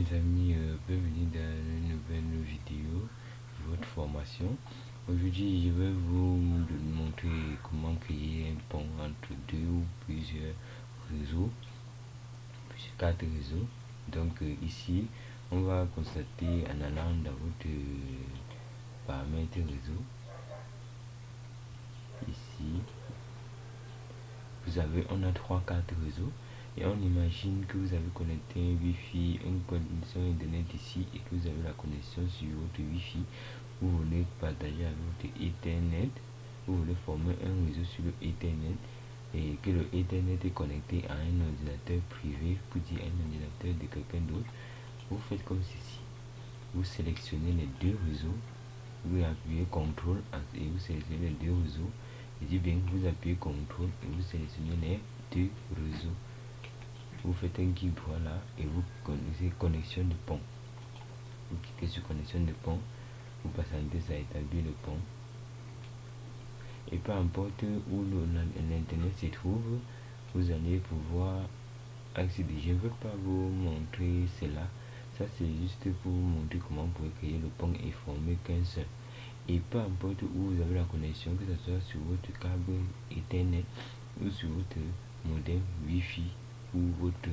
Les amis, bienvenue dans une nouvelle vidéo de votre formation. Aujourd'hui, je vais vous montrer comment créer un pont entre deux ou plusieurs réseaux, plusieurs quatre réseaux. Donc ici, on va constater en allant dans votre paramètre réseau. Ici, on a quatre réseaux. Et on imagine que vous avez connecté un Wi-Fi, une connexion internet ici et que vous avez la connexion sur votre Wi-Fi. Vous voulez partager avec votre Ethernet, vous voulez former un réseau sur le Ethernet et que le Ethernet est connecté à un ordinateur privé, pour dire un ordinateur de quelqu'un d'autre. Vous faites comme ceci. Vous sélectionnez les deux réseaux, vous appuyez CTRL et vous sélectionnez les deux réseaux. Je dis bien, vous appuyez CTRL et vous sélectionnez les deux réseaux. Vous faites un clic droit là et vous connaissez connexion de pont. Vous cliquez sur connexion de pont, vous patientez ça établir le pont. Et peu importe où l'internet se trouve, vous allez pouvoir accéder. Je ne veux pas vous montrer cela. Ça c'est juste pour vous montrer comment vous pouvez créer le pont et former qu'un seul. Et peu importe où vous avez la connexion, que ce soit sur votre câble Ethernet ou sur votre modem Wi-Fi ou votre,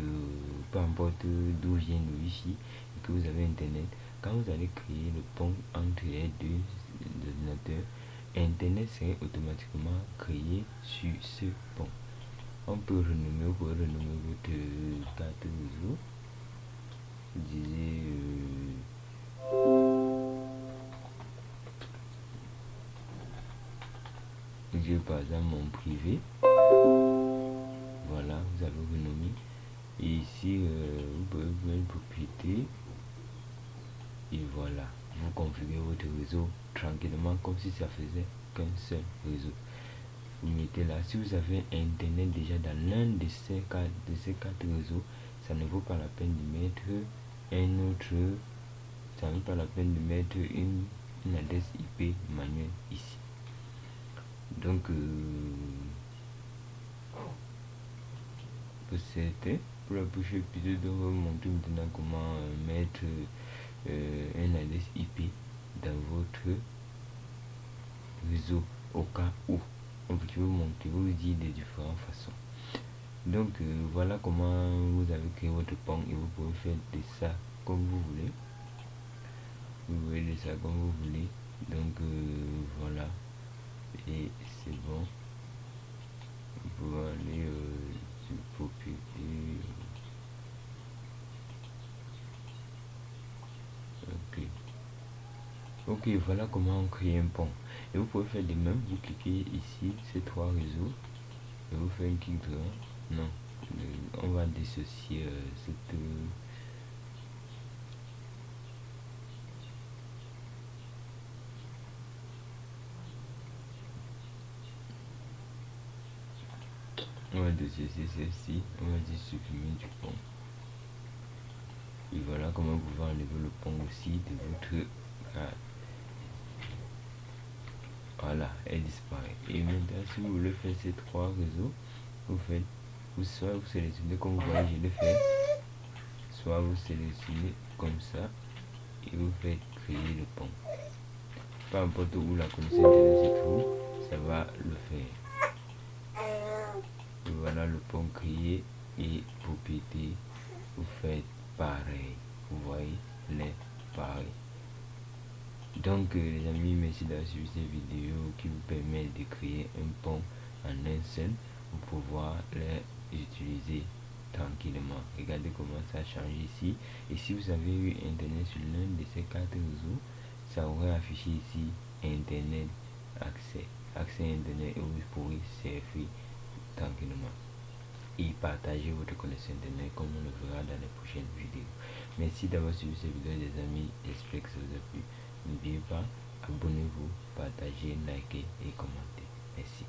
peu importe d'où vient le Wi-Fi et que vous avez internet, quand vous allez créer le pont entre les deux ordinateurs, internet serait automatiquement créé sur ce pont. On peut renommer, vous pouvez renommer votre carte réseau. J'ai par exemple mon privé. Voilà, vous avez renommé. Et ici, vous pouvez mettre propriété. Et voilà, vous configurez votre réseau tranquillement comme si ça faisait qu'un seul réseau. Vous mettez là, si vous avez internet déjà dans l'un de ces quatre réseaux, ça ne vaut pas la peine de mettre un autre, ça ne vaut pas la peine de mettre une adresse IP manuelle ici. Donc pour la prochaine épisode, on va vous montrer maintenant comment mettre un adresse IP dans votre réseau au cas où. Donc je vais vous montrer, vous dire de différentes façons. Donc voilà comment vous avez créé votre pont et vous pouvez faire de ça comme vous voulez. Vous voulez de ça comme vous voulez. Donc voilà, et c'est bon. Vous pouvez aller sur propriété. Ok, voilà comment on crée un pont. Et vous pouvez faire de même, vous cliquez ici, ces trois réseaux, et vous faites un clic droit. Non, on va dissocier cette... On va dissocier celle-ci, on va dire supprimer du pont. Et voilà comment vous pouvez enlever le pont aussi de votre... Voilà, elle disparaît. Et maintenant, si vous voulez faire ces trois réseaux, vous faites, soit vous sélectionnez comme vous voyez, je l'ai fait, soit vous sélectionnez comme ça et vous faites créer le pont. Peu importe où la connexion internet se trouve, ça va le faire. Et voilà le pont créé et propriété, vous faites pareil. Vous voyez les pareils. Donc les amis, merci d'avoir suivi cette vidéo qui vous permet de créer un pont en un seul pour pouvoir les utiliser tranquillement. Regardez comment ça change ici. Et si vous avez eu internet sur l'un de ces quatre réseaux, ça aurait affiché ici internet accès internet et vous pourrez surfer tranquillement et partager votre connexion internet comme on le verra dans les prochaines vidéos. Merci d'avoir suivi cette vidéo les amis, j'espère que ça vous a plu. N'oubliez pas, abonnez-vous, partagez, likez et commentez. Merci.